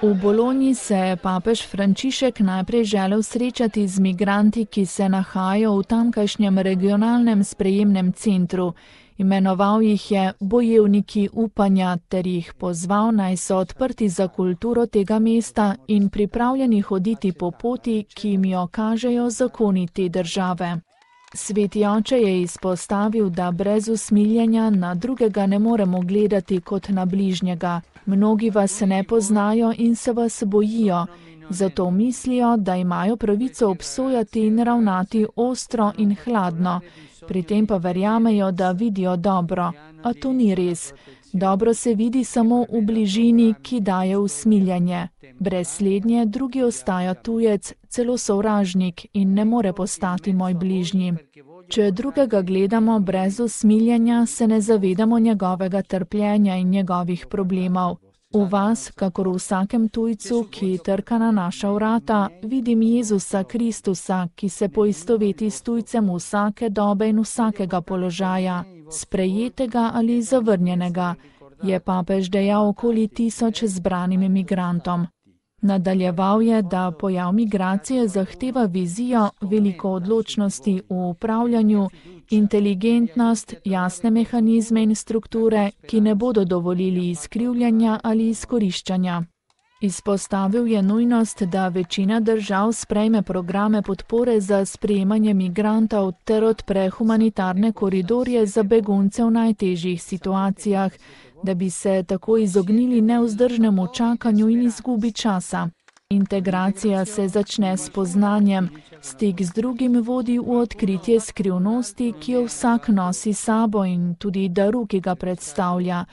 V Bologni se je papež Frančišek najprej želel srečati z migranti, ki se nahajajo v tamkajšnjem regionalnem sprejemnem centru. Imenoval jih je bojevniki upanja ter jih pozval, naj so odprti za kulturo tega mesta in pripravljeni hoditi po poti, ki jim jo kažejo zakoni te države. Sveti oče je izpostavil, da brez usmiljenja na drugega ne moremo gledati kot na bližnjega. Mnogi vas ne poznajo in se vas bojijo, zato mislijo, da imajo pravico obsojati in ravnati ostro in hladno. Pri tem pa verjamejo, da vidijo dobro, a to ni res. Dobro se vidi samo v bližini, ki daje usmiljanje. Brez slednje drugi ostaja tujec, celo sovražnik in ne more postati moj bližnji. Če drugega gledamo brez usmiljanja, se ne zavedamo njegovega trpljenja in njegovih problemov. V vas, kakor v vsakem tujcu, ki trka na naša vrata, vidim Jezusa Kristusa, ki se poistoveti s tujcem vsake dobe in vsakega položaja, sprejetega ali zavrnjenega, je papež dejal okoli 1000 zbranim migrantom. Nadaljeval je, da pojav migracije zahteva vizijo, veliko odločnosti v upravljanju, inteligentnost, jasne mehanizme in strukture, ki ne bodo dovolili izkrivljanja ali izkoriščanja. Izpostavil je nujnost, da večina držav sprejme programe podpore za sprejemanje migrantov ter odpre humanitarne koridorje za begunce v najtežjih situacijah, da bi se tako izognili nevzdržnemu čakanju in izgubi časa. Integracija se začne s poznanjem, stik z drugim vodi v odkritje skrivnosti, ki jo vsak nosi sabo in tudi daru, ki ga predstavlja.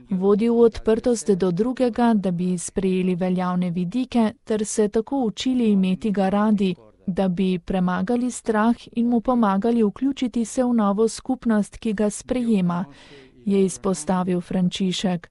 Vodi v odprtost do drugega, da bi sprejeli veljavne vidike, ter se tako učili imeti ga radi, da bi premagali strah in mu pomagali vključiti se v novo skupnost, ki ga sprejema, je izpostavil Frančišek.